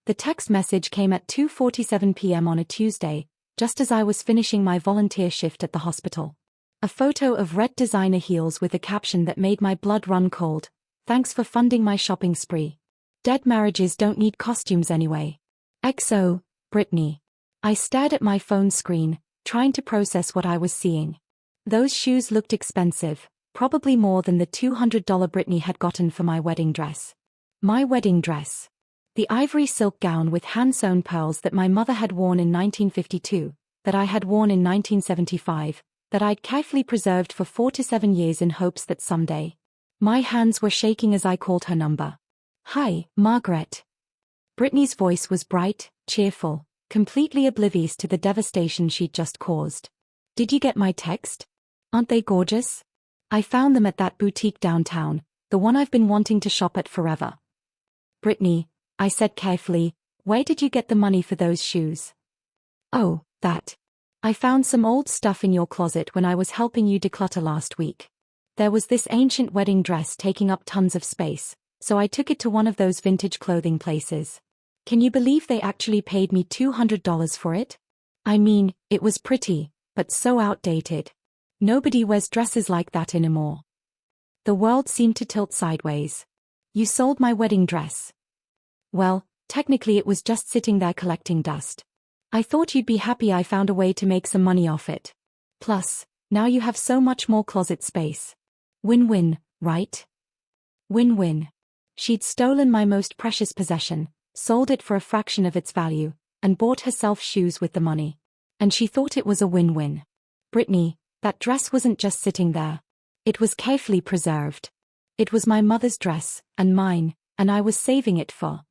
The text message came at 2:47 p.m. on a Tuesday, just as I was finishing my volunteer shift at the hospital. A photo of red designer heels with a caption that made my blood run cold. Thanks for funding my shopping spree. Dead marriages don't need costumes anyway. XO, Brittany. I stared at my phone screen, trying to process what I was seeing. Those shoes looked expensive, probably more than the $200 Brittany had gotten for my wedding dress. My wedding dress. The ivory silk gown with hand-sewn pearls that my mother had worn in 1952, that I had worn in 1975, that I'd carefully preserved for 4 to 7 years in hopes that someday. My hands were shaking as I called her number. Hi, Margaret. Brittany's voice was bright, cheerful, completely oblivious to the devastation she'd just caused. Did you get my text? Aren't they gorgeous? I found them at that boutique downtown, the one I've been wanting to shop at forever. Brittany, I said carefully, where did you get the money for those shoes? Oh, that. I found some old stuff in your closet when I was helping you declutter last week. There was this ancient wedding dress taking up tons of space, so I took it to one of those vintage clothing places. Can you believe they actually paid me $200 for it? I mean, it was pretty, but so outdated. Nobody wears dresses like that anymore. The world seemed to tilt sideways. You sold my wedding dress. Well, technically it was just sitting there collecting dust. I thought you'd be happy I found a way to make some money off it. Plus, now you have so much more closet space. Win-win, right? Win-win. She'd stolen my most precious possession, sold it for a fraction of its value, and bought herself shoes with the money. And she thought it was a win-win. Brittany, that dress wasn't just sitting there. It was carefully preserved. It was my mother's dress, and mine, and I was saving it for.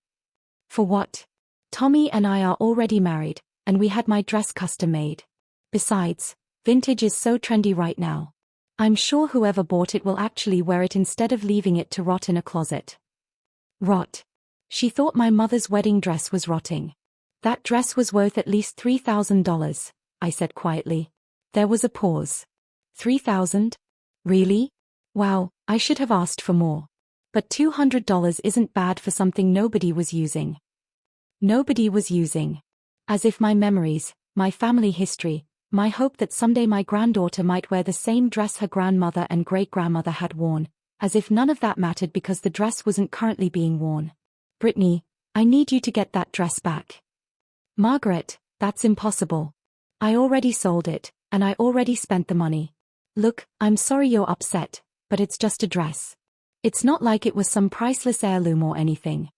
For what? Tommy and I are already married, and we had my dress custom made. Besides, vintage is so trendy right now. I'm sure whoever bought it will actually wear it instead of leaving it to rot in a closet. Rot. She thought my mother's wedding dress was rotting. That dress was worth at least $3,000, I said quietly. There was a pause. $3,000? Really? Wow, I should have asked for more. But $200 isn't bad for something nobody was using. Nobody was using. As if my memories, my family history, my hope that someday my granddaughter might wear the same dress her grandmother and great-grandmother had worn, as if none of that mattered because the dress wasn't currently being worn. Brittany, I need you to get that dress back. Margaret, that's impossible. I already sold it, and I already spent the money. Look, I'm sorry you're upset, but it's just a dress. It's not like it was some priceless heirloom or anything.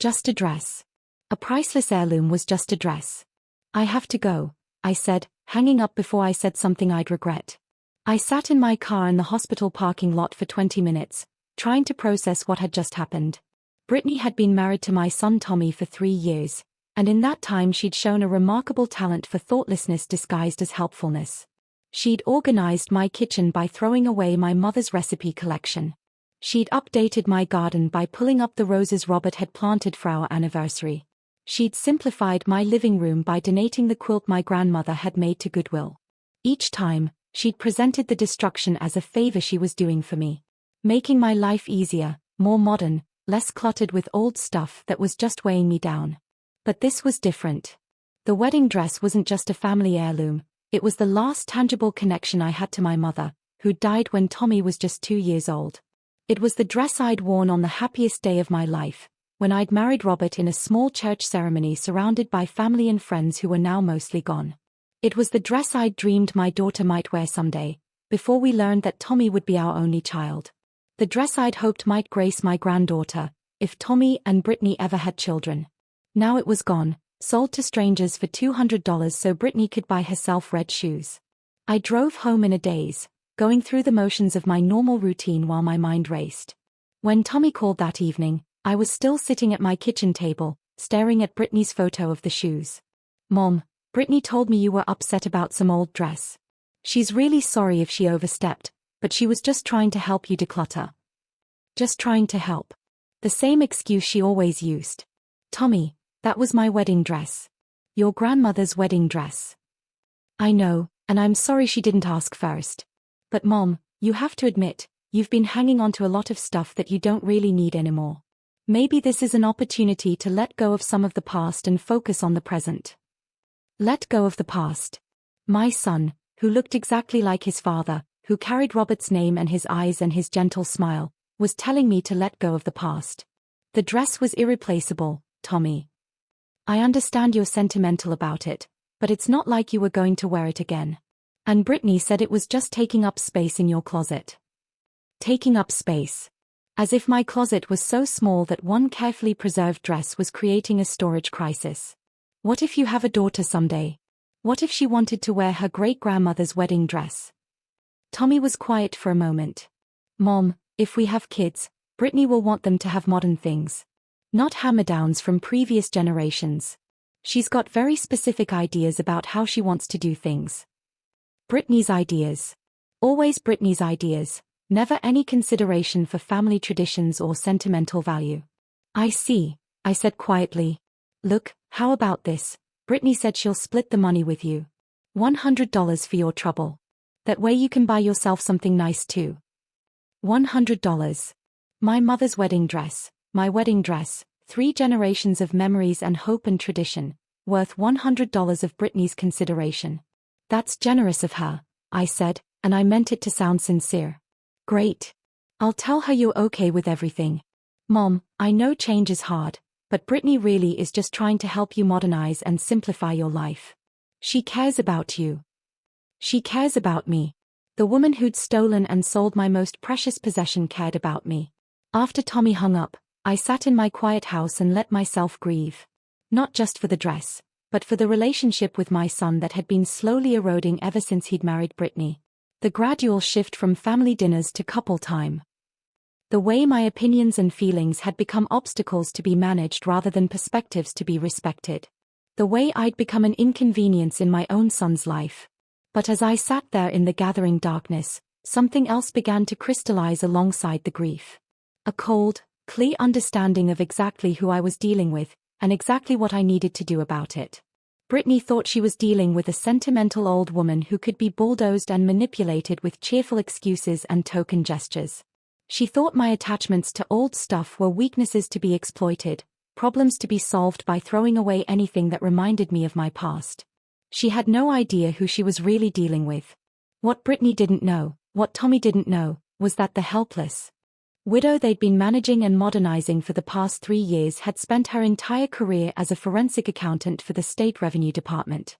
Just a dress. A priceless heirloom was just a dress. I have to go, I said, hanging up before I said something I'd regret. I sat in my car in the hospital parking lot for 20 minutes, trying to process what had just happened. Brittany had been married to my son Tommy for 3 years, and in that time she'd shown a remarkable talent for thoughtlessness disguised as helpfulness. She'd organized my kitchen by throwing away my mother's recipe collection. She'd updated my garden by pulling up the roses Robert had planted for our anniversary. She'd simplified my living room by donating the quilt my grandmother had made to Goodwill. Each time, she'd presented the destruction as a favor she was doing for me, making my life easier, more modern, less cluttered with old stuff that was just weighing me down. But this was different. The wedding dress wasn't just a family heirloom, it was the last tangible connection I had to my mother, who died when Tommy was just 2 years old. It was the dress I'd worn on the happiest day of my life, when I'd married Robert in a small church ceremony surrounded by family and friends who were now mostly gone. It was the dress I'd dreamed my daughter might wear someday, before we learned that Tommy would be our only child. The dress I'd hoped might grace my granddaughter, if Tommy and Brittany ever had children. Now it was gone, sold to strangers for $200 so Brittany could buy herself red shoes. I drove home in a daze, going through the motions of my normal routine while my mind raced. When Tommy called that evening, I was still sitting at my kitchen table, staring at Brittany's photo of the shoes. Mom, Brittany told me you were upset about some old dress. She's really sorry if she overstepped, but she was just trying to help you declutter. Just trying to help. The same excuse she always used. Tommy, that was my wedding dress. Your grandmother's wedding dress. I know, and I'm sorry she didn't ask first. But Mom, you have to admit, you've been hanging on to a lot of stuff that you don't really need anymore. Maybe this is an opportunity to let go of some of the past and focus on the present. Let go of the past. My son, who looked exactly like his father, who carried Robert's name and his eyes and his gentle smile, was telling me to let go of the past. The dress was irreplaceable, Tommy. I understand you're sentimental about it, but it's not like you were going to wear it again. And Brittany said it was just taking up space in your closet. Taking up space. As if my closet was so small that one carefully preserved dress was creating a storage crisis. What if you have a daughter someday? What if she wanted to wear her great-grandmother's wedding dress? Tommy was quiet for a moment. Mom, if we have kids, Brittany will want them to have modern things. Not hammer-downs from previous generations. She's got very specific ideas about how she wants to do things. Brittany's ideas. Always Brittany's ideas. Never any consideration for family traditions or sentimental value. I see, I said quietly. Look, how about this? Brittany said she'll split the money with you. $100 for your trouble. That way you can buy yourself something nice too. $100. My mother's wedding dress, my wedding dress, 3 generations of memories and hope and tradition, worth $100 of Brittany's consideration. That's generous of her, I said, and I meant it to sound sincere. Great. I'll tell her you're okay with everything. Mom, I know change is hard, but Brittany really is just trying to help you modernize and simplify your life. She cares about you. She cares about me. The woman who'd stolen and sold my most precious possession cared about me. After Tommy hung up, I sat in my quiet house and let myself grieve. Not just for the dress, but for the relationship with my son that had been slowly eroding ever since he'd married Brittany. The gradual shift from family dinners to couple time. The way my opinions and feelings had become obstacles to be managed rather than perspectives to be respected. The way I'd become an inconvenience in my own son's life. But as I sat there in the gathering darkness, something else began to crystallize alongside the grief. A cold, clear understanding of exactly who I was dealing with, and exactly what I needed to do about it. Brittany thought she was dealing with a sentimental old woman who could be bulldozed and manipulated with cheerful excuses and token gestures. She thought my attachments to old stuff were weaknesses to be exploited, problems to be solved by throwing away anything that reminded me of my past. She had no idea who she was really dealing with. What Brittany didn't know, what Tommy didn't know, was that the helpless widow they'd been managing and modernizing for the past 3 years had spent her entire career as a forensic accountant for the State Revenue Department.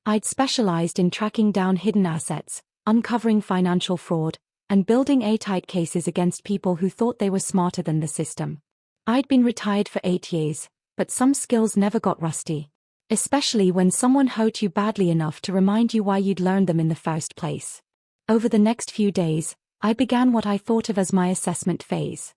I'd specialized in tracking down hidden assets, uncovering financial fraud, and building airtight cases against people who thought they were smarter than the system. I'd been retired for 8 years, but some skills never got rusty. Especially when someone hurt you badly enough to remind you why you'd learned them in the first place. Over the next few days, I began what I thought of as my assessment phase.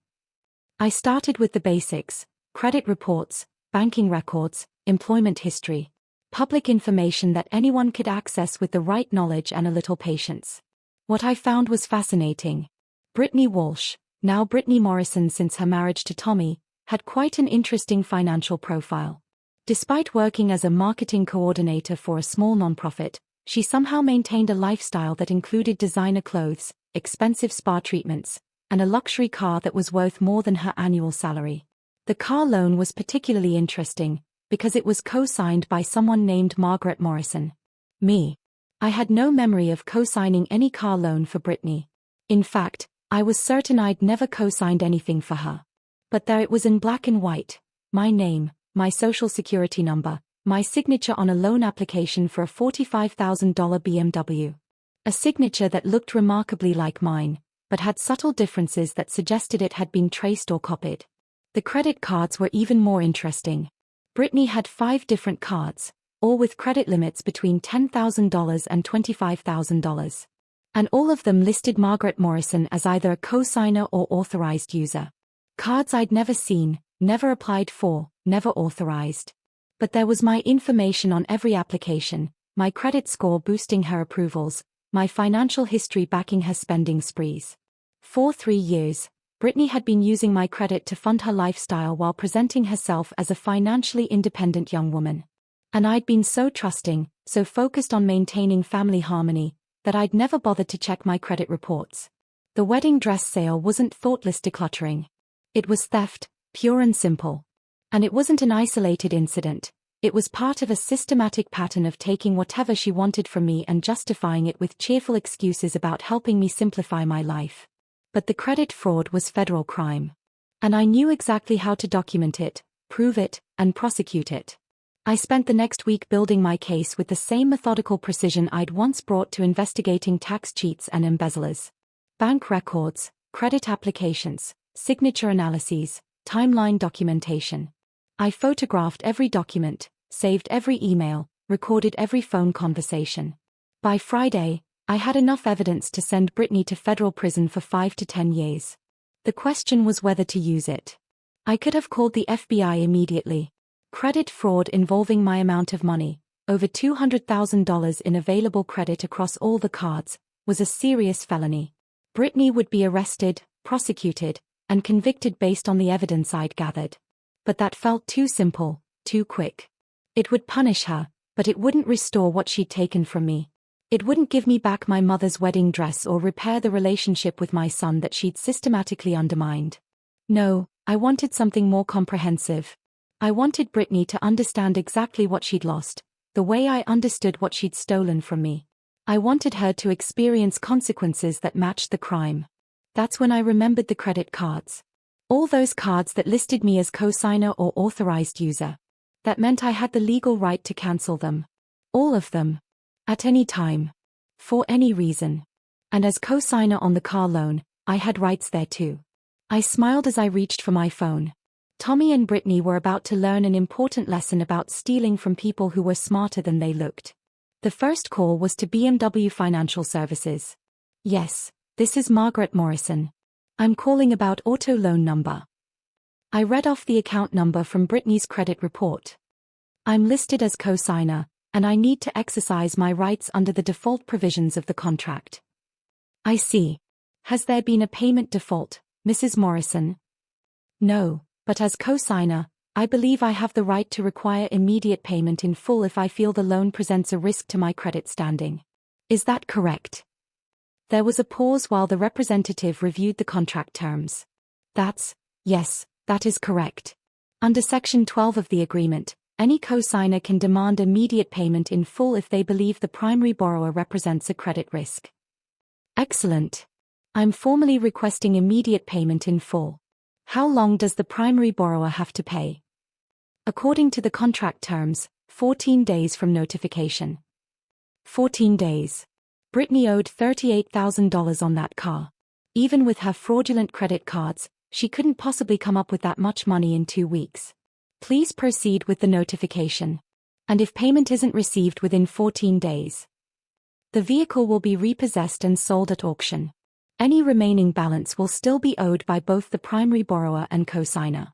I started with the basics: credit reports, banking records, employment history, public information that anyone could access with the right knowledge and a little patience. What I found was fascinating. Brittany Walsh, now Brittany Morrison since her marriage to Tommy, had quite an interesting financial profile. Despite working as a marketing coordinator for a small nonprofit, she somehow maintained a lifestyle that included designer clothes, expensive spa treatments, and a luxury car that was worth more than her annual salary. The car loan was particularly interesting, because it was co-signed by someone named Margaret Morrison. Me. I had no memory of co-signing any car loan for Brittany. In fact, I was certain I'd never co-signed anything for her. But there it was in black and white: my name, my social security number, my signature on a loan application for a $45,000 BMW. A signature that looked remarkably like mine, but had subtle differences that suggested it had been traced or copied. The credit cards were even more interesting. Brittany had 5 different cards, all with credit limits between $10,000 and $25,000. And all of them listed Margaret Morrison as either a co-signer or authorized user. Cards I'd never seen, never applied for, never authorized. But there was my information on every application, my credit score boosting her approvals, my financial history backing her spending sprees. For 3 years, Brittany had been using my credit to fund her lifestyle while presenting herself as a financially independent young woman. And I'd been so trusting, so focused on maintaining family harmony, that I'd never bothered to check my credit reports. The wedding dress sale wasn't thoughtless decluttering. It was theft, Pure and simple. And it wasn't an isolated incident. It was part of a systematic pattern of taking whatever she wanted from me and justifying it with cheerful excuses about helping me simplify my life. But the credit fraud was federal crime. And I knew exactly how to document it, prove it, and prosecute it. I spent the next week building my case with the same methodical precision I'd once brought to investigating tax cheats and embezzlers. Bank records, credit applications, signature analyses, timeline documentation. I photographed every document, saved every email, recorded every phone conversation. By Friday, I had enough evidence to send Brittany to federal prison for 5 to 10 years. The question was whether to use it. I could have called the FBI immediately. Credit fraud involving my amount of money, over $200,000 in available credit across all the cards, was a serious felony. Brittany would be arrested, prosecuted, and convicted based on the evidence I'd gathered. But that felt too simple, too quick. It would punish her, but it wouldn't restore what she'd taken from me. It wouldn't give me back my mother's wedding dress or repair the relationship with my son that she'd systematically undermined. No, I wanted something more comprehensive. I wanted Brittany to understand exactly what she'd lost, the way I understood what she'd stolen from me. I wanted her to experience consequences that matched the crime. That's when I remembered the credit cards. All those cards that listed me as co-signer or authorized user. That meant I had the legal right to cancel them. All of them. At any time. For any reason. And as co-signer on the car loan, I had rights there too. I smiled as I reached for my phone. Tommy and Brittany were about to learn an important lesson about stealing from people who were smarter than they looked. The first call was to BMW Financial Services. Yes, this is Margaret Morrison. I'm calling about auto loan number. I read off the account number from Brittany's credit report. I'm listed as co-signer, and I need to exercise my rights under the default provisions of the contract. I see. Has there been a payment default, Mrs. Morrison? No, but as co-signer, I believe I have the right to require immediate payment in full if I feel the loan presents a risk to my credit standing. Is that correct? There was a pause while the representative reviewed the contract terms. Yes, that is correct. Under Section 12 of the agreement, any co-signer can demand immediate payment in full if they believe the primary borrower represents a credit risk. Excellent. I'm formally requesting immediate payment in full. How long does the primary borrower have to pay? According to the contract terms, 14 days from notification. 14 days. Brittany owed $38,000 on that car. Even with her fraudulent credit cards, she couldn't possibly come up with that much money in 2 weeks. Please proceed with the notification. And if payment isn't received within 14 days, the vehicle will be repossessed and sold at auction. Any remaining balance will still be owed by both the primary borrower and co-signer.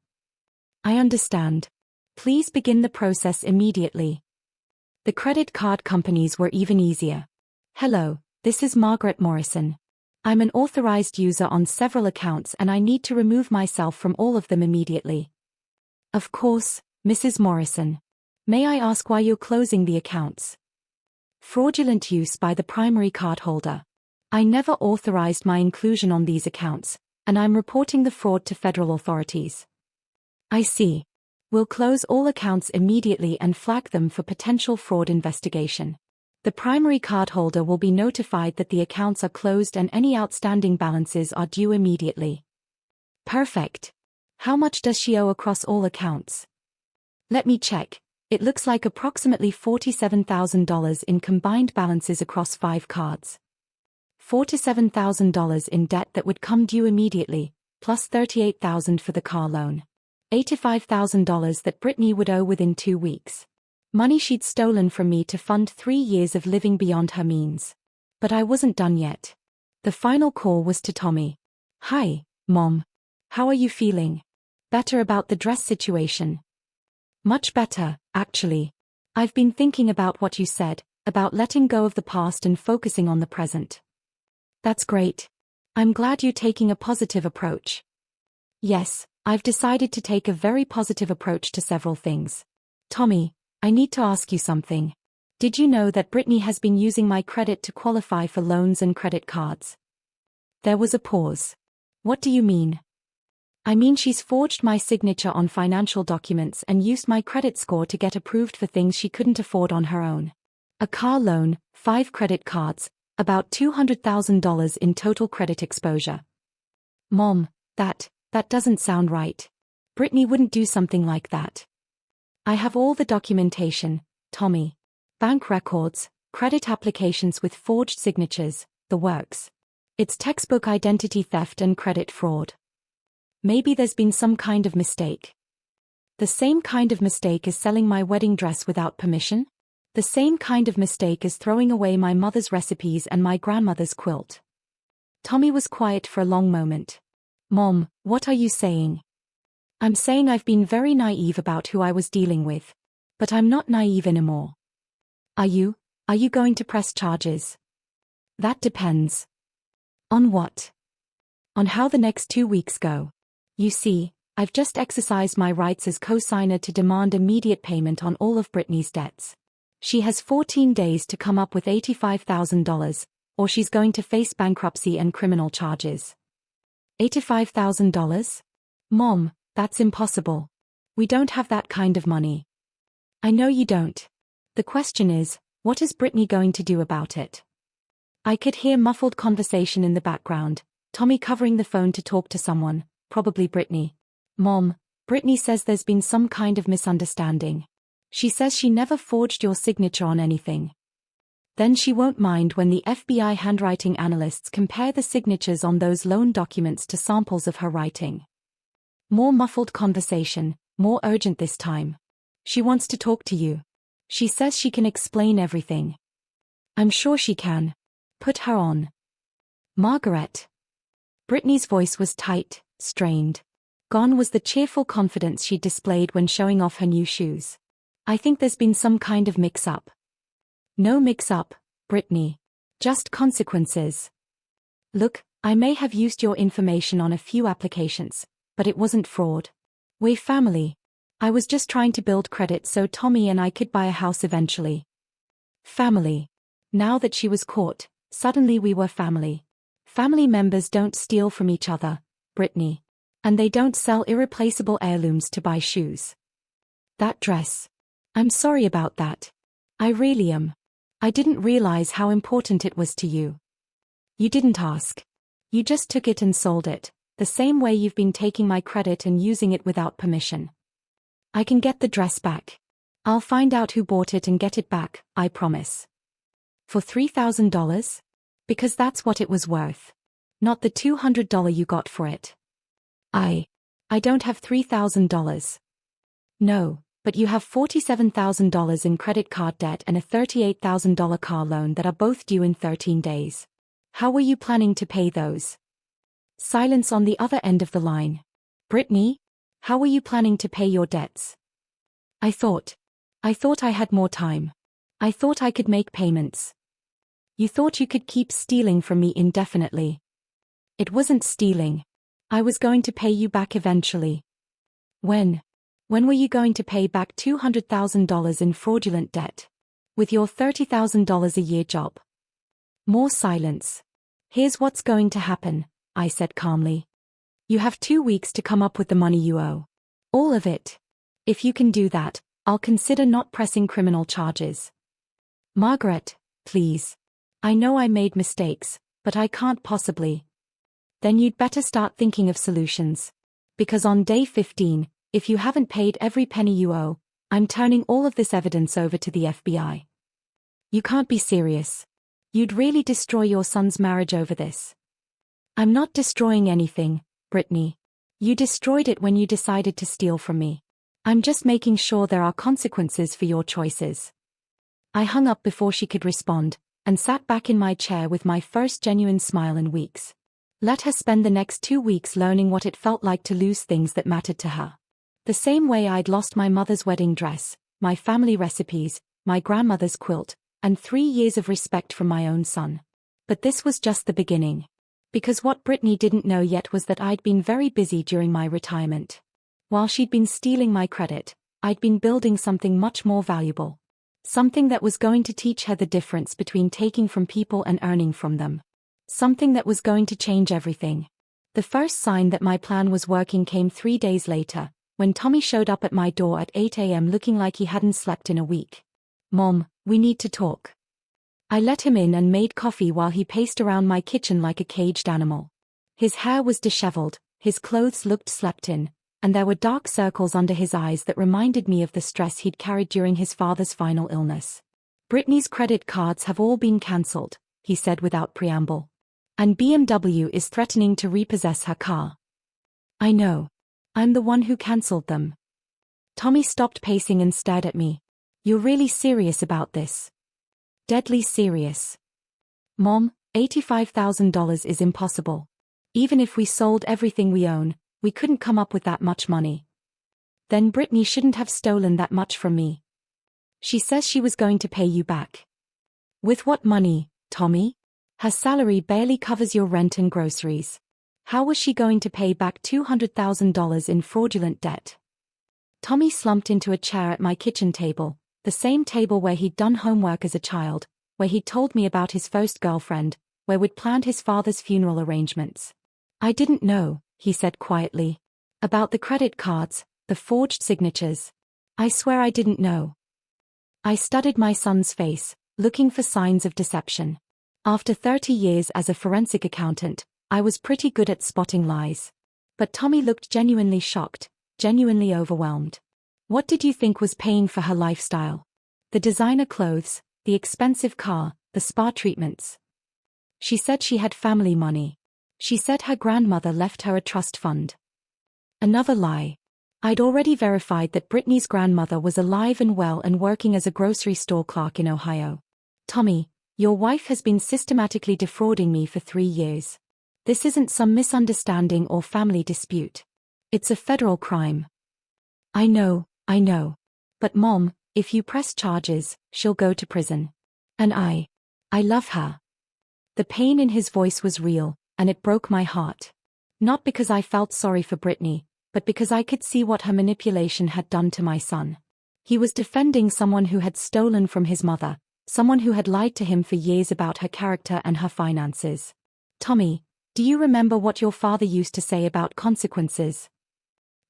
I understand. Please begin the process immediately. The credit card companies were even easier. Hello, this is Margaret Morrison. I'm an authorized user on several accounts and I need to remove myself from all of them immediately. Of course, Mrs. Morrison. May I ask why you're closing the accounts? Fraudulent use by the primary cardholder. I never authorized my inclusion on these accounts, and I'm reporting the fraud to federal authorities. I see. We'll close all accounts immediately and flag them for potential fraud investigation. The primary cardholder will be notified that the accounts are closed and any outstanding balances are due immediately. Perfect. How much does she owe across all accounts? Let me check. It looks like approximately $47,000 in combined balances across 5 cards. $4,000 to $7,000 in debt that would come due immediately, plus $38,000 for the car loan. $85,000 that Brittany would owe within 2 weeks. Money she'd stolen from me to fund 3 years of living beyond her means. But I wasn't done yet. The final call was to Tommy. Hi, Mom. How are you feeling? Better about the dress situation? Much better, actually. I've been thinking about what you said, about letting go of the past and focusing on the present. That's great. I'm glad you're taking a positive approach. Yes, I've decided to take a very positive approach to several things. Tommy, I need to ask you something. Did you know that Brittany has been using my credit to qualify for loans and credit cards? There was a pause. What do you mean? I mean, she's forged my signature on financial documents and used my credit score to get approved for things she couldn't afford on her own. A car loan, 5 credit cards, about $200,000 in total credit exposure. Mom, that doesn't sound right. Brittany wouldn't do something like that. I have all the documentation, Tommy. Bank records, credit applications with forged signatures, the works. It's textbook identity theft and credit fraud. Maybe there's been some kind of mistake. The same kind of mistake as selling my wedding dress without permission? The same kind of mistake as throwing away my mother's recipes and my grandmother's quilt. Tommy was quiet for a long moment. Mom, what are you saying? I'm saying I've been very naive about who I was dealing with. But I'm not naive anymore. Are you going to press charges? That depends. On what? On how the next 2 weeks go. You see, I've just exercised my rights as co-signer to demand immediate payment on all of Brittany's debts. She has 14 days to come up with $85,000, or she's going to face bankruptcy and criminal charges. $85,000? Mom, that's impossible. We don't have that kind of money. I know you don't. The question is, what is Brittany going to do about it? I could hear muffled conversation in the background, Tommy covering the phone to talk to someone, probably Brittany. Mom, Brittany says there's been some kind of misunderstanding. She says she never forged your signature on anything. Then she won't mind when the FBI handwriting analysts compare the signatures on those loan documents to samples of her writing. More muffled conversation, more urgent this time. She wants to talk to you. She says she can explain everything. I'm sure she can. Put her on. Margaret. Brittany's voice was tight, strained. Gone was the cheerful confidence she displayed when showing off her new shoes. I think there's been some kind of mix-up. No mix-up, Brittany. Just consequences. Look, I may have used your information on a few applications, but it wasn't fraud. We're family. I was just trying to build credit so Tommy and I could buy a house eventually. Family. Now that she was caught, suddenly we were family. Family members don't steal from each other, Brittany. And they don't sell irreplaceable heirlooms to buy shoes. That dress. I'm sorry about that. I really am. I didn't realize how important it was to you. You didn't ask. You just took it and sold it, the same way you've been taking my credit and using it without permission. I can get the dress back. I'll find out who bought it and get it back, I promise. For $3,000? Because that's what it was worth. Not the $200 you got for it. I don't have $3,000. No, but you have $47,000 in credit card debt and a $38,000 car loan that are both due in 13 days. How were you planning to pay those? Silence on the other end of the line. Brittany? How were you planning to pay your debts? I thought I had more time. I thought I could make payments. You thought you could keep stealing from me indefinitely. It wasn't stealing. I was going to pay you back eventually. When? When were you going to pay back $200,000 in fraudulent debt? With your $30,000 a year job? More silence. Here's what's going to happen, I said calmly. You have 2 weeks to come up with the money you owe. All of it. If you can do that, I'll consider not pressing criminal charges. Margaret, please. I know I made mistakes, but I can't possibly. Then you'd better start thinking of solutions. Because on day 15, if you haven't paid every penny you owe, I'm turning all of this evidence over to the FBI. You can't be serious. You'd really destroy your son's marriage over this. I'm not destroying anything, Brittany. You destroyed it when you decided to steal from me. I'm just making sure there are consequences for your choices. I hung up before she could respond, and sat back in my chair with my first genuine smile in weeks. Let her spend the next 2 weeks learning what it felt like to lose things that mattered to her. The same way I'd lost my mother's wedding dress, my family recipes, my grandmother's quilt, and 3 years of respect from my own son. But this was just the beginning. Because what Brittany didn't know yet was that I'd been very busy during my retirement. While she'd been stealing my credit, I'd been building something much more valuable. Something that was going to teach her the difference between taking from people and earning from them. Something that was going to change everything. The first sign that my plan was working came 3 days later, when Tommy showed up at my door at 8 a.m. looking like he hadn't slept in a week. "Mom, we need to talk." I let him in and made coffee while he paced around my kitchen like a caged animal. His hair was disheveled, his clothes looked slept in, and there were dark circles under his eyes that reminded me of the stress he'd carried during his father's final illness. "Brittany's credit cards have all been cancelled," he said without preamble. "And BMW is threatening to repossess her car." "I know. I'm the one who cancelled them." Tommy stopped pacing and stared at me. "You're really serious about this?" "Deadly serious. Mom, $85,000 is impossible. Even if we sold everything we own, we couldn't come up with that much money." "Then Brittany shouldn't have stolen that much from me. She says she was going to pay you back." "With what money, Tommy? Her salary barely covers your rent and groceries. How was she going to pay back $200,000 in fraudulent debt?" Tommy slumped into a chair at my kitchen table, the same table where he'd done homework as a child, where he'd told me about his first girlfriend, where we'd planned his father's funeral arrangements. "I didn't know," he said quietly. "About the credit cards, the forged signatures. I swear I didn't know." I studied my son's face, looking for signs of deception. After 30 years as a forensic accountant, I was pretty good at spotting lies. But Tommy looked genuinely shocked, genuinely overwhelmed. "What did you think was paying for her lifestyle? The designer clothes, the expensive car, the spa treatments?" "She said she had family money. She said her grandmother left her a trust fund." Another lie. I'd already verified that Brittany's grandmother was alive and well and working as a grocery store clerk in Ohio. "Tommy, your wife has been systematically defrauding me for 3 years. This isn't some misunderstanding or family dispute. It's a federal crime." I know. But Mom, if you press charges, she'll go to prison. And I love her." The pain in his voice was real, and it broke my heart. Not because I felt sorry for Brittany, but because I could see what her manipulation had done to my son. He was defending someone who had stolen from his mother, someone who had lied to him for years about her character and her finances. "Tommy, do you remember what your father used to say about consequences?"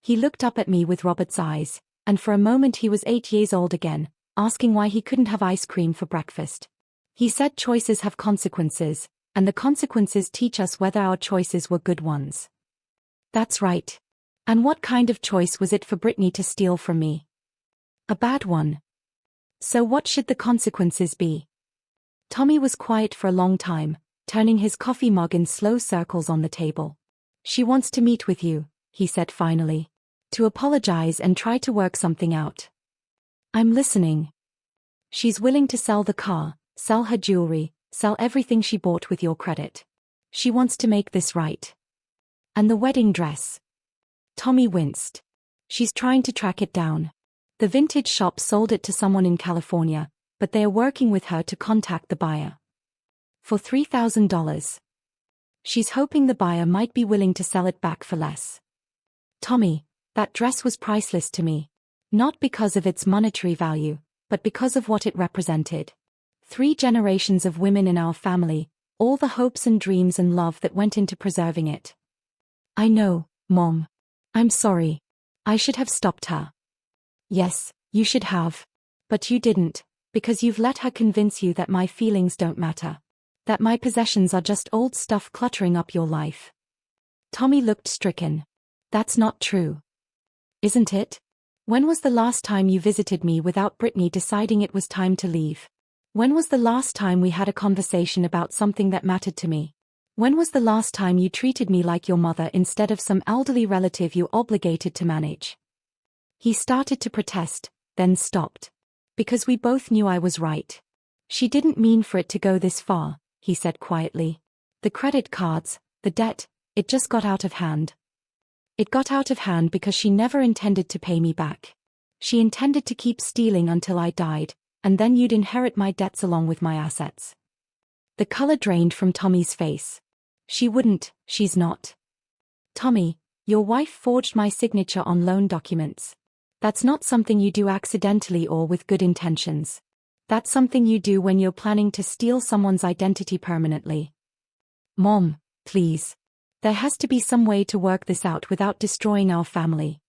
He looked up at me with Robert's eyes, and for a moment he was 8 years old again, asking why he couldn't have ice cream for breakfast. He said choices have consequences, and the consequences teach us whether our choices were good ones. That's right. And what kind of choice was it for Brittany to steal from me? A bad one. So what should the consequences be? Tommy was quiet for a long time, turning his coffee mug in slow circles on the table. "She wants to meet with you," he said finally. "To apologize and try to work something out." "I'm listening." "She's willing to sell the car, sell her jewelry, sell everything she bought with your credit. She wants to make this right." "And the wedding dress?" Tommy winced. "She's trying to track it down. The vintage shop sold it to someone in California, but they are working with her to contact the buyer. For $3,000. She's hoping the buyer might be willing to sell it back for less." "Tommy, that dress was priceless to me. Not because of its monetary value, but because of what it represented. 3 generations of women in our family, all the hopes and dreams and love that went into preserving it." "I know, Mom. I'm sorry. I should have stopped her." "Yes, you should have. But you didn't, because you've let her convince you that my feelings don't matter. That my possessions are just old stuff cluttering up your life." Tommy looked stricken. "That's not true." "Isn't it? When was the last time you visited me without Brittany deciding it was time to leave? When was the last time we had a conversation about something that mattered to me? When was the last time you treated me like your mother instead of some elderly relative you're obligated to manage?" He started to protest, then stopped. "Because we both knew I was right. She didn't mean for it to go this far," he said quietly. "The credit cards, the debt, it just got out of hand. It got out of hand because she never intended to pay me back. She intended to keep stealing until I died, and then you'd inherit my debts along with my assets." The color drained from Tommy's face. "She wouldn't, she's not." "Tommy, your wife forged my signature on loan documents. That's not something you do accidentally or with good intentions. That's something you do when you're planning to steal someone's identity permanently." "Mom, please. There has to be some way to work this out without destroying our family.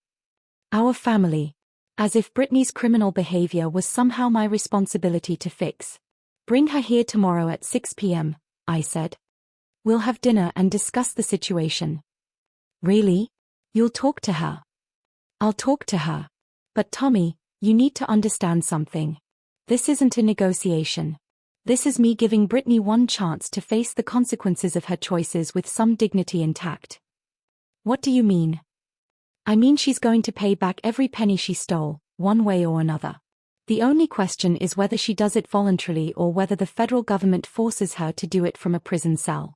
Our family. As if Brittany's criminal behavior was somehow my responsibility to fix. Bring her here tomorrow at 6 p.m., I said. We'll have dinner and discuss the situation. Really? You'll talk to her? I'll talk to her. But Tommy, you need to understand something. This isn't a negotiation. This is me giving Brittany one chance to face the consequences of her choices with some dignity intact. What do you mean? I mean she's going to pay back every penny she stole, one way or another. The only question is whether she does it voluntarily or whether the federal government forces her to do it from a prison cell.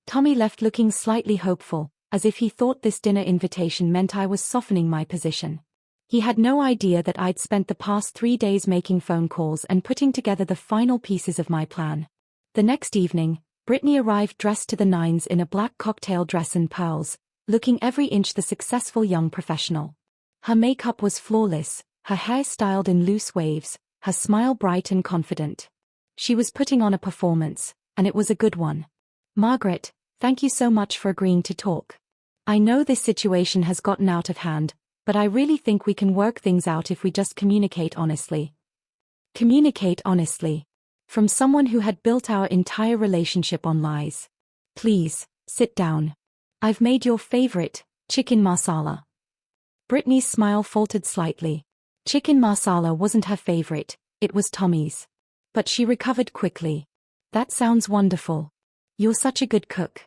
Tommy left looking slightly hopeful, as if he thought this dinner invitation meant I was softening my position. He had no idea that I'd spent the past 3 days making phone calls and putting together the final pieces of my plan. The next evening, Brittany arrived dressed to the nines in a black cocktail dress and pearls, looking every inch the successful young professional. Her makeup was flawless, her hair styled in loose waves, her smile bright and confident. She was putting on a performance, and it was a good one. Margaret, thank you so much for agreeing to talk. I know this situation has gotten out of hand, but I really think we can work things out if we just communicate honestly. Communicate honestly. From someone who had built our entire relationship on lies. Please, sit down. I've made your favorite, chicken masala. Brittany's smile faltered slightly. Chicken masala wasn't her favorite, it was Tommy's. But she recovered quickly. That sounds wonderful. You're such a good cook.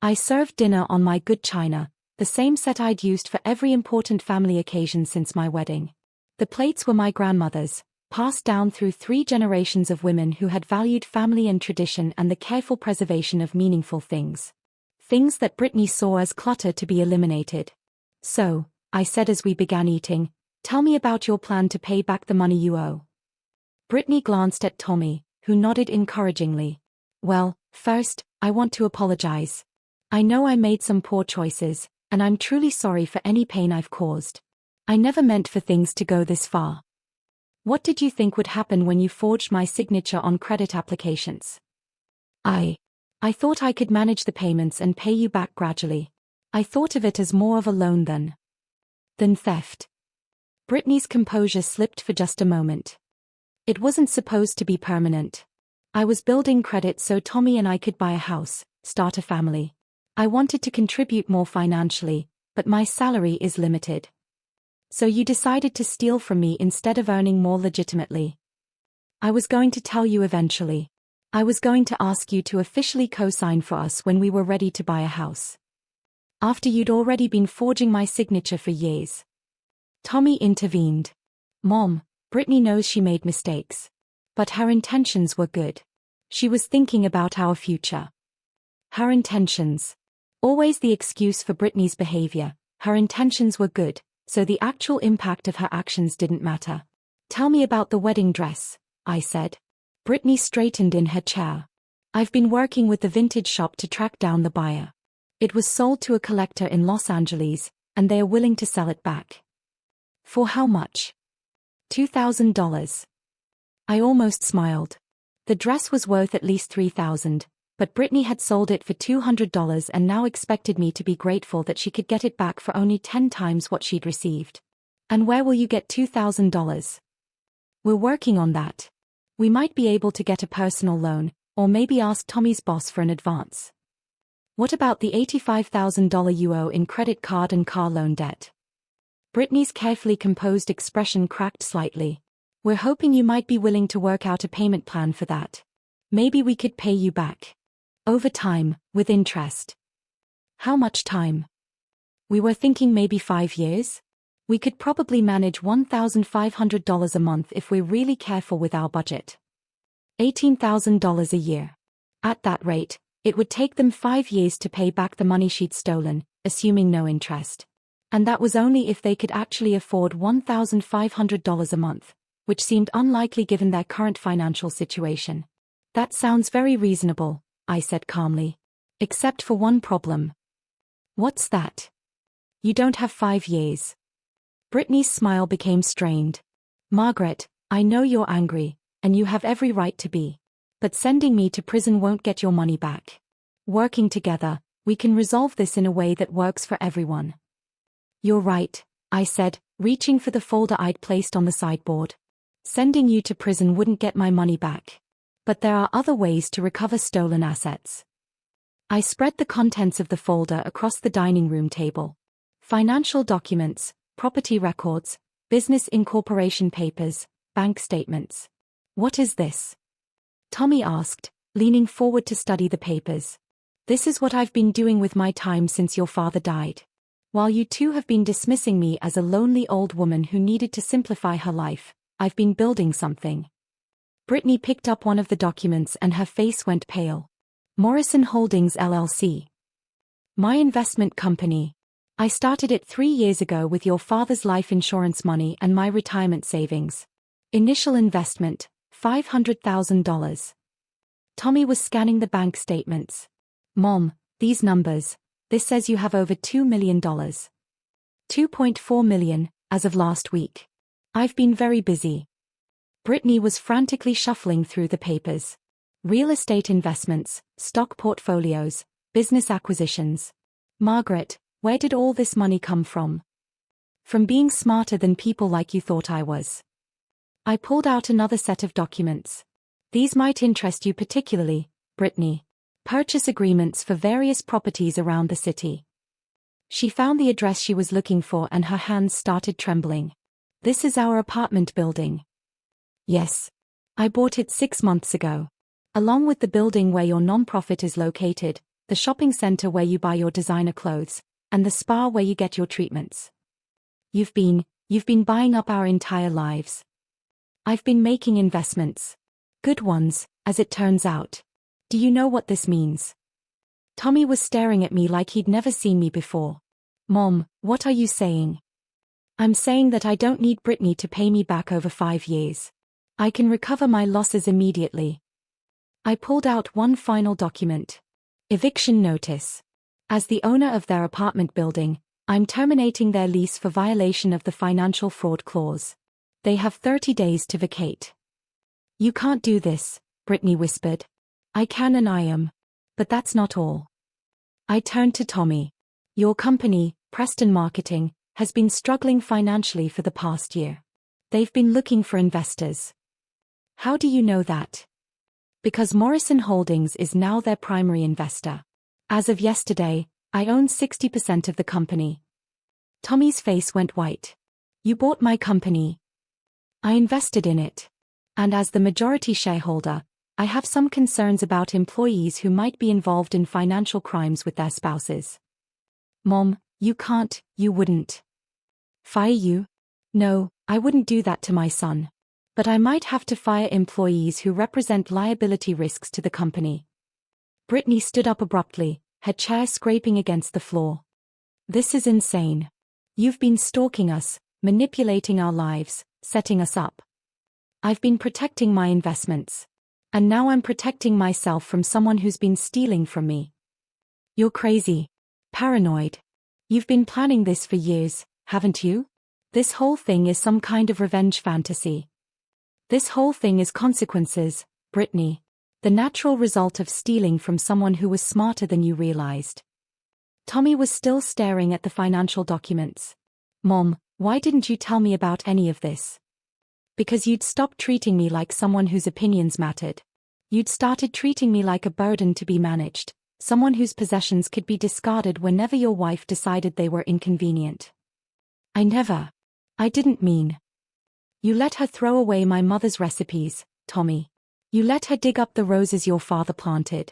I served dinner on my good china, the same set I'd used for every important family occasion since my wedding. The plates were my grandmother's, passed down through 3 generations of women who had valued family and tradition and the careful preservation of meaningful things. Things that Brittany saw as clutter to be eliminated. So, I said as we began eating, tell me about your plan to pay back the money you owe. Brittany glanced at Tommy, who nodded encouragingly. Well, first, I want to apologize. I know I made some poor choices, and I'm truly sorry for any pain I've caused. I never meant for things to go this far. What did you think would happen when you forged my signature on credit applications? I thought I could manage the payments and pay you back gradually. I thought of it as more of a loan than theft. Brittany's composure slipped for just a moment. It wasn't supposed to be permanent. I was building credit so Tommy and I could buy a house, start a family. I wanted to contribute more financially, but my salary is limited. So you decided to steal from me instead of earning more legitimately. I was going to tell you eventually. I was going to ask you to officially co-sign for us when we were ready to buy a house. After you'd already been forging my signature for years. Tommy intervened. Mom, Brittany knows she made mistakes. But her intentions were good. She was thinking about our future. Her intentions. Always the excuse for Brittany's behavior. Her intentions were good, so the actual impact of her actions didn't matter. Tell me about the wedding dress, I said. Brittany straightened in her chair. I've been working with the vintage shop to track down the buyer. It was sold to a collector in Los Angeles, and they are willing to sell it back. For how much? $2,000. I almost smiled. The dress was worth at least $3,000. But Brittany had sold it for $200 and now expected me to be grateful that she could get it back for only 10 times what she'd received. And where will you get $2,000? We're working on that. We might be able to get a personal loan, or maybe ask Tommy's boss for an advance. What about the $85,000 you owe in credit card and car loan debt? Brittany's carefully composed expression cracked slightly. We're hoping you might be willing to work out a payment plan for that. Maybe we could pay you back. Over time, with interest. How much time? We were thinking maybe 5 years? We could probably manage $1,500 a month if we're really careful with our budget. $18,000 a year. At that rate, it would take them 5 years to pay back the money she'd stolen, assuming no interest. And that was only if they could actually afford $1,500 a month, which seemed unlikely given their current financial situation. That sounds very reasonable, I said calmly. Except for one problem. What's that? You don't have 5 years. Brittany's smile became strained. Margaret, I know you're angry, and you have every right to be. But sending me to prison won't get your money back. Working together, We can resolve this in a way that works for everyone. You're right, I said, reaching for the folder I'd placed on the sideboard. Sending you to prison wouldn't get my money back. But there are other ways to recover stolen assets. I spread the contents of the folder across the dining room table. Financial documents, property records, business incorporation papers, bank statements. What is this? Tommy asked, leaning forward to study the papers. This is what I've been doing with my time since your father died. While you two have been dismissing me as a lonely old woman who needed to simplify her life, I've been building something. Brittany picked up one of the documents and her face went pale. Morrison Holdings LLC. My investment company. I started it 3 years ago with your father's life insurance money and my retirement savings. Initial investment, $500,000. Tommy was scanning the bank statements. Mom, these numbers, this says you have over $2 million. $2.4 million, as of last week. I've been very busy. Brittany was frantically shuffling through the papers. Real estate investments, stock portfolios, business acquisitions. Margaret, where did all this money come from? From being smarter than people like you thought I was. I pulled out another set of documents. These might interest you particularly, Brittany. Purchase agreements for various properties around the city. She found the address she was looking for and her hands started trembling. This is our apartment building. Yes. I bought it 6 months ago. Along with the building where your nonprofit is located, the shopping center where you buy your designer clothes, and the spa where you get your treatments. You've been buying up our entire lives. I've been making investments. Good ones, as it turns out. Do you know what this means? Tommy was staring at me like he'd never seen me before. Mom, what are you saying? I'm saying that I don't need Brittany to pay me back over 5 years. I can recover my losses immediately. I pulled out one final document. Eviction notice. As the owner of their apartment building, I'm terminating their lease for violation of the financial fraud clause. They have 30 days to vacate. You can't do this, Brittany whispered. I can and I am. But that's not all. I turned to Tommy. Your company, Preston Marketing, has been struggling financially for the past year. They've been looking for investors. How do you know that? Because Morrison Holdings is now their primary investor. As of yesterday, I own 60% of the company. Tommy's face went white. You bought my company. I invested in it. And as the majority shareholder, I have some concerns about employees who might be involved in financial crimes with their spouses. Mom, you wouldn't. Fire you? No, I wouldn't do that to my son. But I might have to fire employees who represent liability risks to the company. Brittany stood up abruptly, her chair scraping against the floor. This is insane. You've been stalking us, manipulating our lives, setting us up. I've been protecting my investments. And now I'm protecting myself from someone who's been stealing from me. You're crazy. Paranoid. You've been planning this for years, haven't you? This whole thing is some kind of revenge fantasy. This whole thing is consequences, Brittany. The natural result of stealing from someone who was smarter than you realized. Tommy was still staring at the financial documents. Mom, why didn't you tell me about any of this? Because you'd stopped treating me like someone whose opinions mattered. You'd started treating me like a burden to be managed, someone whose possessions could be discarded whenever your wife decided they were inconvenient. I didn't mean. You let her throw away my mother's recipes, Tommy. You let her dig up the roses your father planted.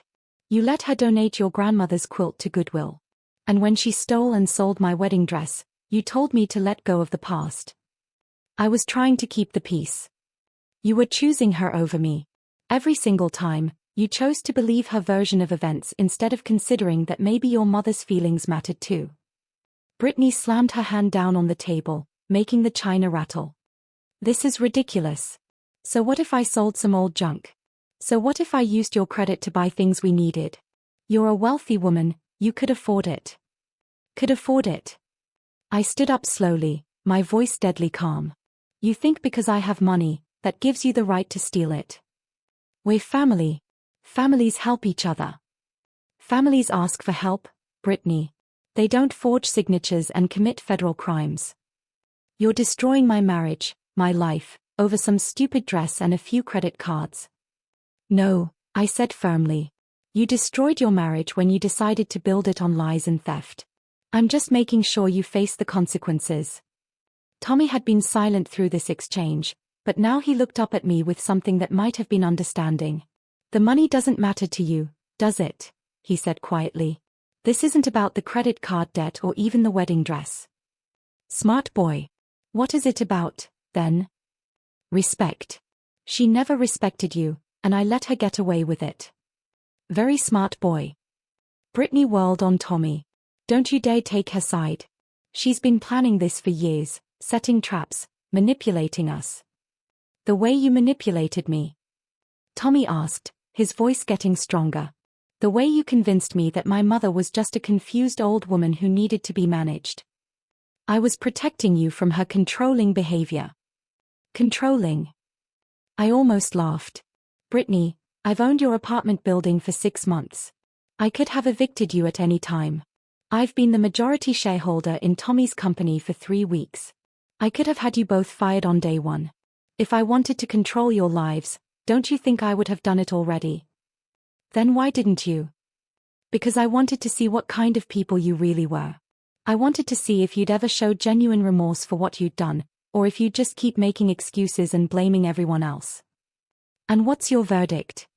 You let her donate your grandmother's quilt to Goodwill. And when she stole and sold my wedding dress, you told me to let go of the past. I was trying to keep the peace. You were choosing her over me. Every single time, you chose to believe her version of events instead of considering that maybe your mother's feelings mattered too. Brittany slammed her hand down on the table, making the china rattle. This is ridiculous. So what if I sold some old junk? So what if I used your credit to buy things we needed? You're a wealthy woman, you could afford it. Could afford it. I stood up slowly, my voice deadly calm. You think because I have money, that gives you the right to steal it. We're family. Families help each other. Families ask for help, Brittany. They don't forge signatures and commit federal crimes. You're destroying my marriage, my life, over some stupid dress and a few credit cards. No, I said firmly. You destroyed your marriage when you decided to build it on lies and theft. I'm just making sure you face the consequences. Tommy had been silent through this exchange, but now he looked up at me with something that might have been understanding. The money doesn't matter to you, does it? He said quietly. This isn't about the credit card debt or even the wedding dress. Smart boy. What is it about, then? Respect. She never respected you, and I let her get away with it. Very smart boy. Brittany whirled on Tommy. Don't you dare take her side. She's been planning this for years, setting traps, manipulating us. The way you manipulated me? Tommy asked, his voice getting stronger. The way you convinced me that my mother was just a confused old woman who needed to be managed. I was protecting you from her controlling behavior. Controlling? I almost laughed. Brittany, I've owned your apartment building for 6 months. I could have evicted you at any time. I've been the majority shareholder in Tommy's company for 3 weeks. I could have had you both fired on day one. If I wanted to control your lives, don't you think I would have done it already? Then why didn't you? Because I wanted to see what kind of people you really were. I wanted to see if you'd ever show genuine remorse for what you'd done, or if you'd just keep making excuses and blaming everyone else. And what's your verdict?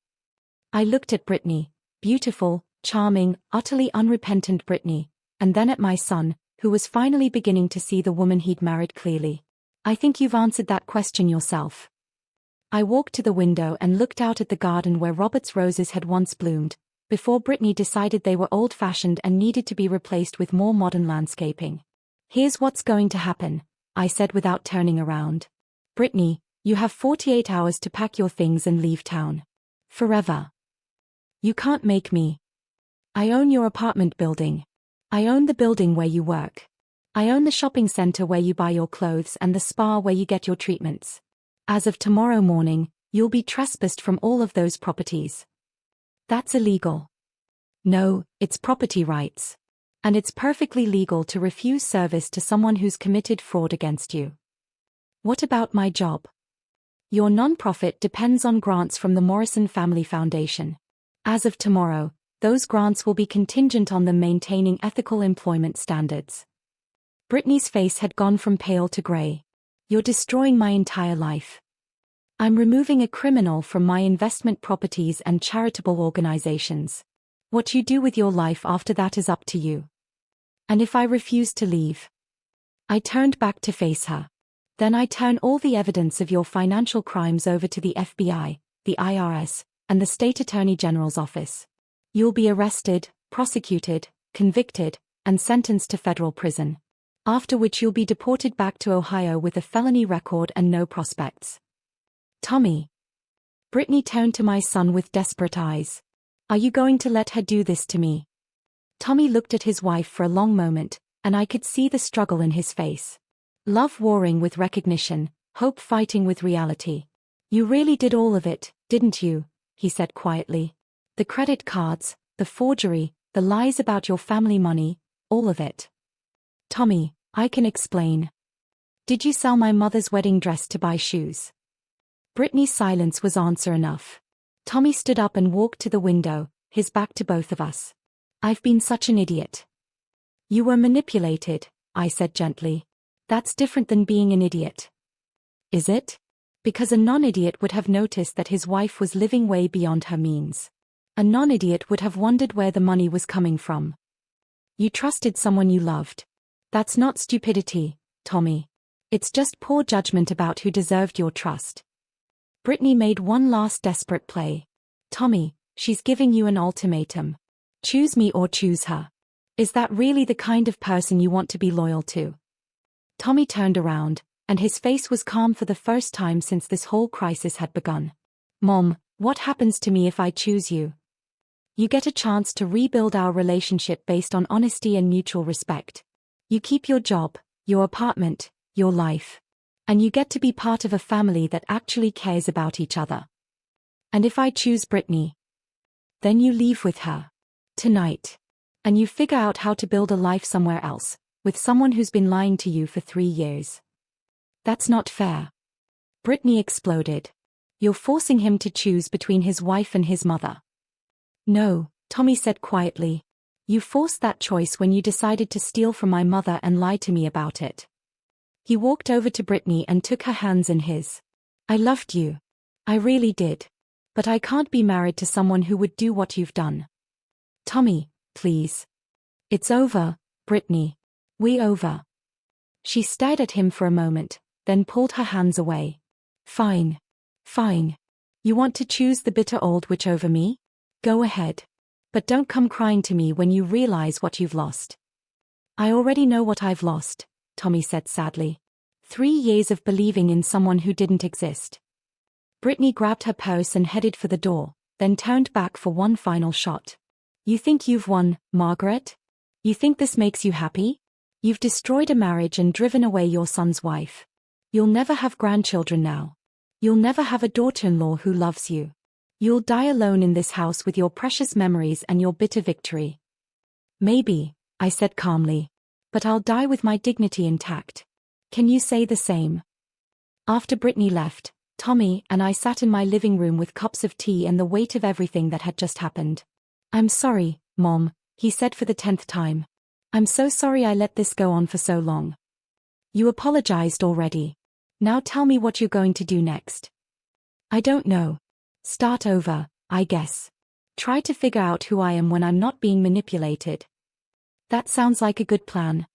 I looked at Brittany, beautiful, charming, utterly unrepentant Brittany, and then at my son, who was finally beginning to see the woman he'd married clearly. I think you've answered that question yourself. I walked to the window and looked out at the garden where Robert's roses had once bloomed, before Brittany decided they were old-fashioned and needed to be replaced with more modern landscaping. Here's what's going to happen, I said without turning around. Brittany, you have 48 hours to pack your things and leave town. Forever. You can't make me. I own your apartment building. I own the building where you work. I own the shopping center where you buy your clothes and the spa where you get your treatments. As of tomorrow morning, you'll be trespassed from all of those properties. That's illegal. No, it's property rights. And it's perfectly legal to refuse service to someone who's committed fraud against you. What about my job? Your nonprofit depends on grants from the Morrison Family Foundation. As of tomorrow, those grants will be contingent on them maintaining ethical employment standards. Brittany's face had gone from pale to gray. You're destroying my entire life. I'm removing a criminal from my investment properties and charitable organizations. What you do with your life after that is up to you. And if I refuse to leave? I turned back to face her. Then I turn all the evidence of your financial crimes over to the FBI, the IRS, and the State Attorney General's office. You'll be arrested, prosecuted, convicted, and sentenced to federal prison. After which you'll be deported back to Ohio with a felony record and no prospects. Tommy. Brittany turned to my son with desperate eyes. Are you going to let her do this to me? Tommy looked at his wife for a long moment, and I could see the struggle in his face. Love warring with recognition, hope fighting with reality. You really did all of it, didn't you? He said quietly. The credit cards, the forgery, the lies about your family money, all of it. Tommy, I can explain. Did you sell my mother's wedding dress to buy shoes? Brittany's silence was answer enough. Tommy stood up and walked to the window, his back to both of us. I've been such an idiot. You were manipulated, I said gently. That's different than being an idiot. Is it? Because a non-idiot would have noticed that his wife was living way beyond her means. A non-idiot would have wondered where the money was coming from. You trusted someone you loved. That's not stupidity, Tommy. It's just poor judgment about who deserved your trust. Brittany made one last desperate play. Tommy, she's giving you an ultimatum. Choose me or choose her. Is that really the kind of person you want to be loyal to? Tommy turned around, and his face was calm for the first time since this whole crisis had begun. Mom, what happens to me if I choose you? You get a chance to rebuild our relationship based on honesty and mutual respect. You keep your job, your apartment, your life. And you get to be part of a family that actually cares about each other. And if I choose Brittany, then you leave with her. Tonight. And you figure out how to build a life somewhere else, with someone who's been lying to you for 3 years. That's not fair. Brittany exploded. You're forcing him to choose between his wife and his mother. No, Tommy said quietly. You forced that choice when you decided to steal from my mother and lie to me about it. He walked over to Brittany and took her hands in his. I loved you. I really did. But I can't be married to someone who would do what you've done. Tommy, please. It's over, Brittany. We over. She stared at him for a moment, then pulled her hands away. Fine. Fine. You want to choose the bitter old witch over me? Go ahead. But don't come crying to me when you realize what you've lost. I already know what I've lost, Tommy said sadly. 3 years of believing in someone who didn't exist. Brittany grabbed her purse and headed for the door, then turned back for one final shot. You think you've won, Margaret? You think this makes you happy? You've destroyed a marriage and driven away your son's wife. You'll never have grandchildren now. You'll never have a daughter-in-law who loves you. You'll die alone in this house with your precious memories and your bitter victory. Maybe, I said calmly. But I'll die with my dignity intact. Can you say the same? After Brittany left, Tommy and I sat in my living room with cups of tea and the weight of everything that had just happened. I'm sorry, Mom, he said for the 10th time. I'm so sorry I let this go on for so long. You apologized already. Now tell me what you're going to do next. I don't know. Start over, I guess. Try to figure out who I am when I'm not being manipulated. That sounds like a good plan.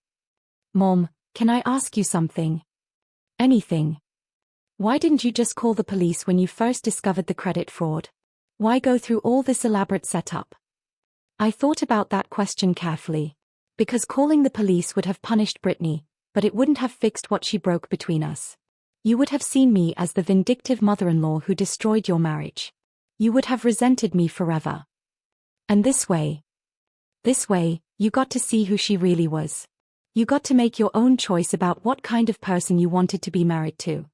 Mom, can I ask you something? Anything. Why didn't you just call the police when you first discovered the credit fraud? Why go through all this elaborate setup? I thought about that question carefully. Because calling the police would have punished Brittany, but it wouldn't have fixed what she broke between us. You would have seen me as the vindictive mother-in-law who destroyed your marriage. You would have resented me forever. And this way, you got to see who she really was. You got to make your own choice about what kind of person you wanted to be married to.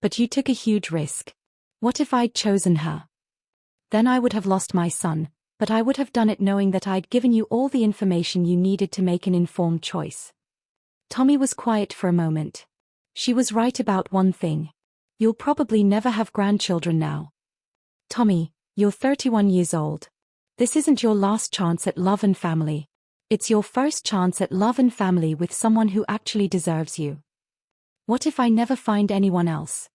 But you took a huge risk. What if I'd chosen her? Then I would have lost my son, but I would have done it knowing that I'd given you all the information you needed to make an informed choice. Tommy was quiet for a moment. She was right about one thing. You'll probably never have grandchildren now. Tommy, you're 31 years old. This isn't your last chance at love and family. It's your first chance at love and family with someone who actually deserves you. What if I never find anyone else?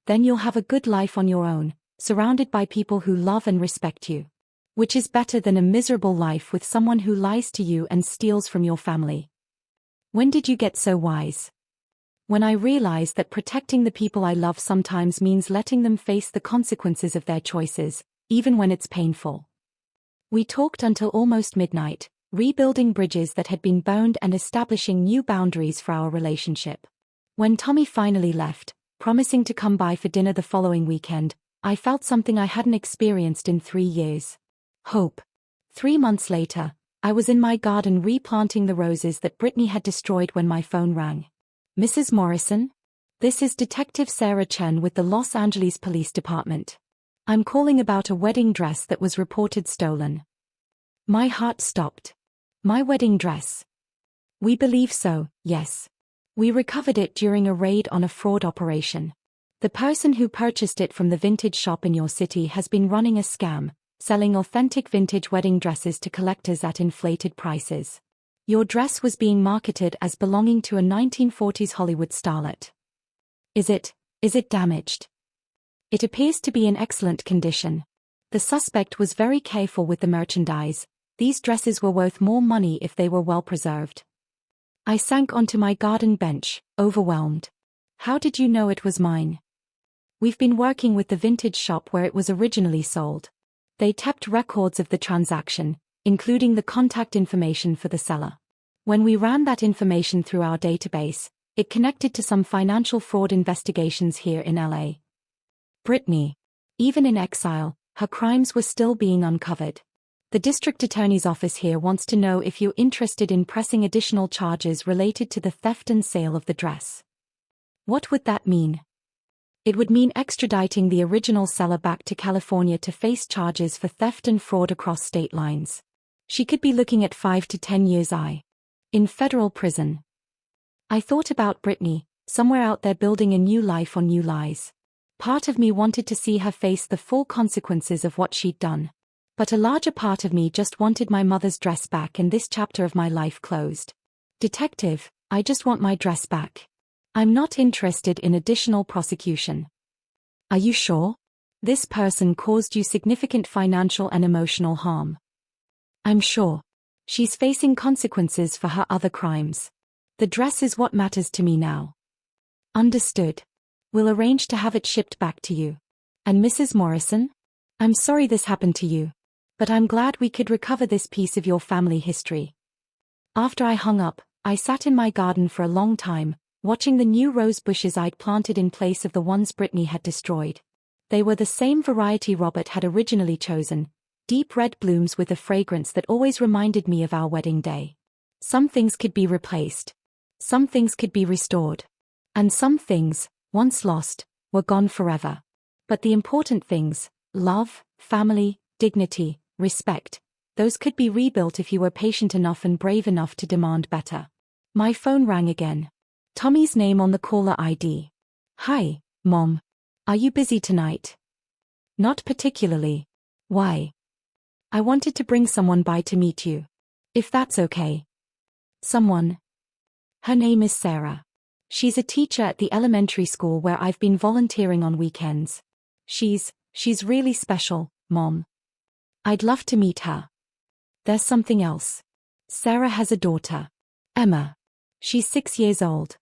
Then you'll have a good life on your own, surrounded by people who love and respect you. Which is better than a miserable life with someone who lies to you and steals from your family. When did you get so wise? When I realized that protecting the people I love sometimes means letting them face the consequences of their choices, even when it's painful. We talked until almost midnight, rebuilding bridges that had been burned and establishing new boundaries for our relationship. When Tommy finally left, promising to come by for dinner the following weekend, I felt something I hadn't experienced in 3 years. Hope. 3 months later, I was in my garden replanting the roses that Brittany had destroyed when my phone rang. Mrs. Morrison? This is Detective Sarah Chen with the Los Angeles Police Department. I'm calling about a wedding dress that was reported stolen. My heart stopped. My wedding dress. We believe so, yes. We recovered it during a raid on a fraud operation. The person who purchased it from the vintage shop in your city has been running a scam, selling authentic vintage wedding dresses to collectors at inflated prices. Your dress was being marketed as belonging to a 1940s Hollywood starlet. Is it damaged? It appears to be in excellent condition. The suspect was very careful with the merchandise. These dresses were worth more money if they were well preserved. I sank onto my garden bench, overwhelmed. How did you know it was mine? We've been working with the vintage shop where it was originally sold. They kept records of the transaction, including the contact information for the seller. When we ran that information through our database, it connected to some financial fraud investigations here in LA. Brittany. Even in exile, her crimes were still being uncovered. The district attorney's office here wants to know if you're interested in pressing additional charges related to the theft and sale of the dress. What would that mean? It would mean extraditing the original seller back to California to face charges for theft and fraud across state lines. She could be looking at 5 to 10 years in federal prison. I thought about Brittany, somewhere out there building a new life on new lies. Part of me wanted to see her face the full consequences of what she'd done. But a larger part of me just wanted my mother's dress back and this chapter of my life closed. Detective, I just want my dress back. I'm not interested in additional prosecution. Are you sure? This person caused you significant financial and emotional harm. I'm sure. She's facing consequences for her other crimes. The dress is what matters to me now. Understood. We'll arrange to have it shipped back to you. And Mrs. Morrison? I'm sorry this happened to you. But I'm glad we could recover this piece of your family history. After I hung up, I sat in my garden for a long time, watching the new rose bushes I'd planted in place of the ones Brittany had destroyed. They were the same variety Robert had originally chosen, deep red blooms with a fragrance that always reminded me of our wedding day. Some things could be replaced. Some things could be restored. And some things, once lost, were gone forever. But the important things, love, family, dignity, respect, those could be rebuilt if you were patient enough and brave enough to demand better. My phone rang again. Tommy's name on the caller ID. Hi, Mom. Are you busy tonight? Not particularly. Why? I wanted to bring someone by to meet you. If that's okay. Someone? Her name is Sarah. She's a teacher at the elementary school where I've been volunteering on weekends. She's really special, Mom. I'd love to meet her. There's something else. Sarah has a daughter. Emma. She's 6 years old.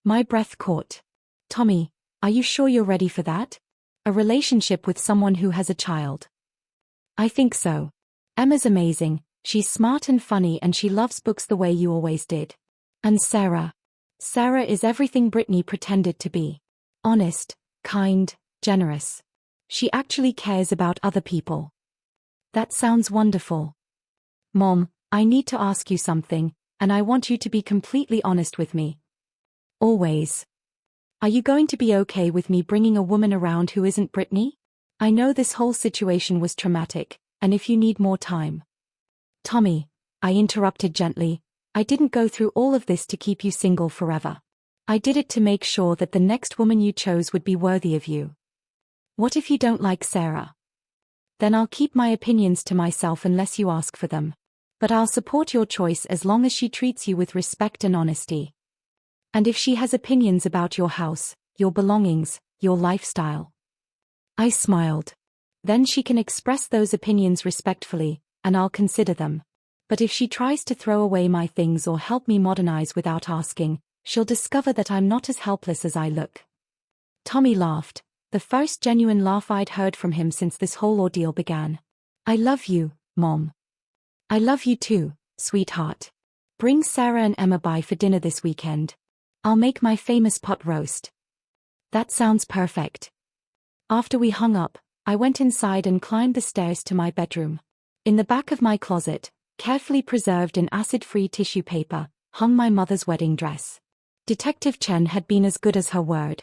My breath caught. Tommy, are you sure you're ready for that? A relationship with someone who has a child. I think so. Emma's amazing, she's smart and funny and she loves books the way you always did. And Sarah. Sarah is everything Brittany pretended to be. Honest, kind, generous. She actually cares about other people. That sounds wonderful. Mom, I need to ask you something, and I want you to be completely honest with me. Always. Are you going to be okay with me bringing a woman around who isn't Brittany? I know this whole situation was traumatic, and if you need more time. Tommy, I interrupted gently, I didn't go through all of this to keep you single forever. I did it to make sure that the next woman you chose would be worthy of you. What if you don't like Sarah? Then I'll keep my opinions to myself unless you ask for them. But I'll support your choice as long as she treats you with respect and honesty. And if she has opinions about your house, your belongings, your lifestyle. I smiled. Then she can express those opinions respectfully, and I'll consider them. But if she tries to throw away my things or help me modernize without asking, she'll discover that I'm not as helpless as I look. Tommy laughed, the first genuine laugh I'd heard from him since this whole ordeal began. I love you, Mom. I love you too, sweetheart. Bring Sarah and Emma by for dinner this weekend. I'll make my famous pot roast. That sounds perfect. After we hung up, I went inside and climbed the stairs to my bedroom. In the back of my closet, carefully preserved in acid-free tissue paper, hung my mother's wedding dress. Detective Chen had been as good as her word.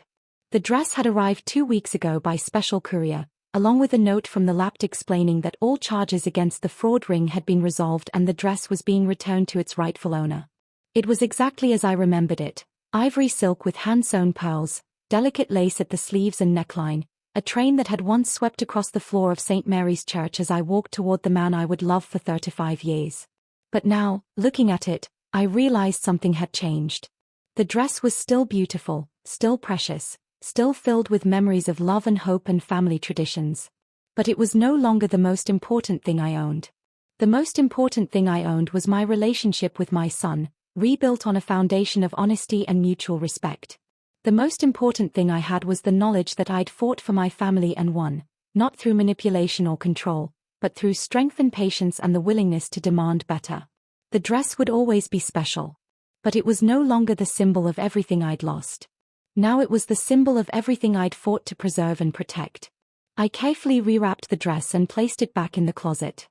The dress had arrived 2 weeks ago by special courier, along with a note from the lab explaining that all charges against the fraud ring had been resolved and the dress was being returned to its rightful owner. It was exactly as I remembered it, ivory silk with hand-sewn pearls, delicate lace at the sleeves and neckline, a train that had once swept across the floor of St. Mary's Church as I walked toward the man I would love for 35 years. But now, looking at it, I realized something had changed. The dress was still beautiful, still precious, still filled with memories of love and hope and family traditions. But it was no longer the most important thing I owned. The most important thing I owned was my relationship with my son, rebuilt on a foundation of honesty and mutual respect. The most important thing I had was the knowledge that I'd fought for my family and won, not through manipulation or control, but through strength and patience and the willingness to demand better. The dress would always be special. But it was no longer the symbol of everything I'd lost. Now it was the symbol of everything I'd fought to preserve and protect. I carefully rewrapped the dress and placed it back in the closet.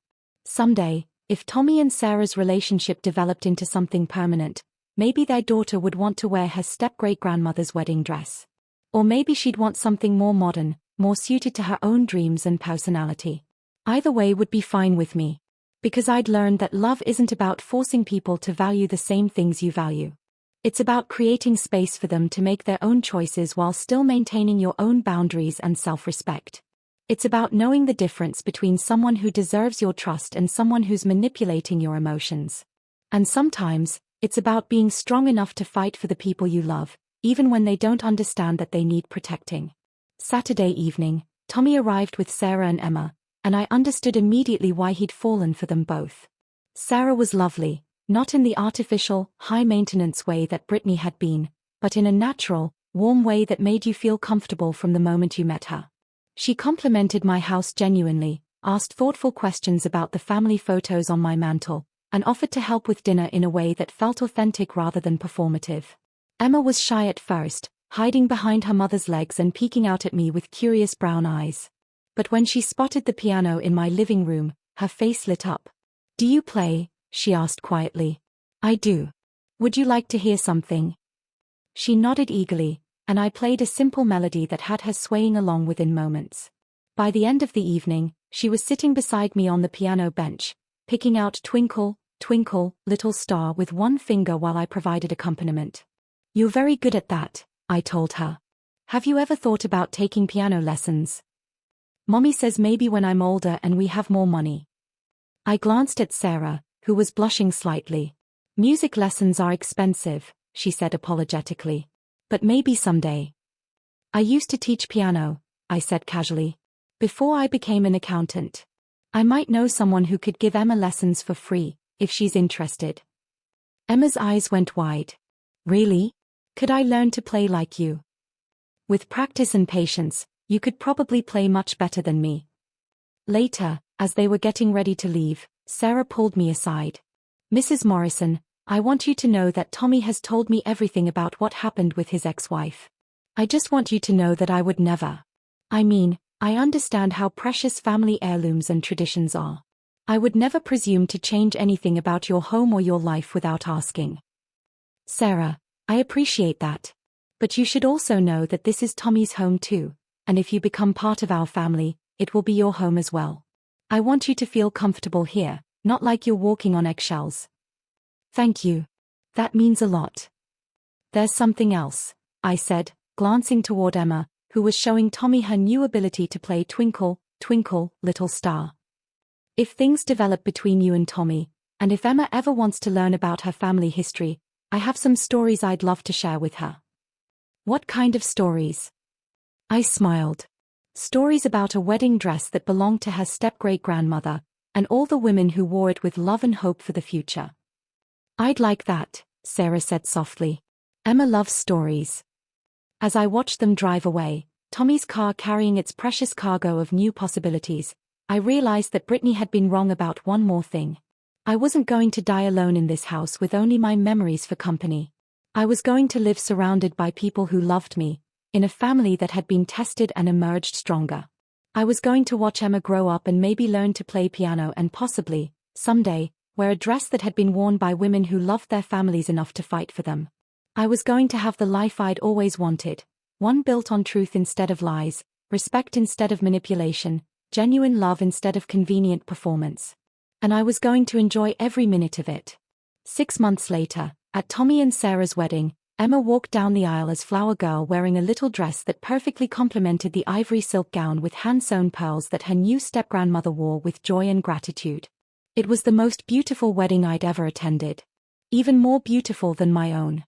Someday, if Tommy and Sarah's relationship developed into something permanent, maybe their daughter would want to wear her step-great-grandmother's wedding dress. Or maybe she'd want something more modern, more suited to her own dreams and personality. Either way would be fine with me. Because I'd learned that love isn't about forcing people to value the same things you value. It's about creating space for them to make their own choices while still maintaining your own boundaries and self-respect. It's about knowing the difference between someone who deserves your trust and someone who's manipulating your emotions. And sometimes, it's about being strong enough to fight for the people you love, even when they don't understand that they need protecting. Saturday evening, Tommy arrived with Sarah and Emma, and I understood immediately why he'd fallen for them both. Sarah was lovely, not in the artificial, high-maintenance way that Brittany had been, but in a natural, warm way that made you feel comfortable from the moment you met her. She complimented my house genuinely, asked thoughtful questions about the family photos on my mantel, and offered to help with dinner in a way that felt authentic rather than performative. Emma was shy at first, hiding behind her mother's legs and peeking out at me with curious brown eyes. But when she spotted the piano in my living room, her face lit up. "Do you play?" she asked quietly. "I do. Would you like to hear something?" She nodded eagerly, and I played a simple melody that had her swaying along within moments. By the end of the evening, she was sitting beside me on the piano bench, picking out Twinkle, Twinkle, Little Star with one finger while I provided accompaniment. "You're very good at that," I told her. "Have you ever thought about taking piano lessons?" "Mommy says maybe when I'm older and we have more money." I glanced at Sarah, who was blushing slightly. "Music lessons are expensive," she said apologetically. "But maybe someday." "I used to teach piano," I said casually, "before I became an accountant. I might know someone who could give Emma lessons for free, if she's interested." Emma's eyes went wide. "Really? Could I learn to play like you?" "With practice and patience, you could probably play much better than me." Later, as they were getting ready to leave, Sarah pulled me aside. "Mrs. Morrison, I want you to know that Tommy has told me everything about what happened with his ex-wife. I just want you to know that I would never. I understand how precious family heirlooms and traditions are. I would never presume to change anything about your home or your life without asking." "Sarah, I appreciate that. But you should also know that this is Tommy's home too, and if you become part of our family, it will be your home as well. I want you to feel comfortable here, not like you're walking on eggshells." "Thank you. That means a lot." "There's something else," I said, glancing toward Emma, who was showing Tommy her new ability to play Twinkle, Twinkle, Little Star. "If things develop between you and Tommy, and if Emma ever wants to learn about her family history, I have some stories I'd love to share with her." "What kind of stories?" I smiled. "Stories about a wedding dress that belonged to her step-great-grandmother, and all the women who wore it with love and hope for the future." "I'd like that," Sarah said softly. "Emma loves stories." As I watched them drive away, Tommy's car carrying its precious cargo of new possibilities, I realized that Brittany had been wrong about one more thing. I wasn't going to die alone in this house with only my memories for company. I was going to live surrounded by people who loved me, in a family that had been tested and emerged stronger. I was going to watch Emma grow up and maybe learn to play piano and possibly, someday, wear a dress that had been worn by women who loved their families enough to fight for them. I was going to have the life I'd always wanted, one built on truth instead of lies, respect instead of manipulation, genuine love instead of convenient performance. And I was going to enjoy every minute of it. 6 months later, at Tommy and Sarah's wedding, Emma walked down the aisle as flower girl wearing a little dress that perfectly complemented the ivory silk gown with hand-sewn pearls that her new step-grandmother wore with joy and gratitude. It was the most beautiful wedding I'd ever attended. Even more beautiful than my own.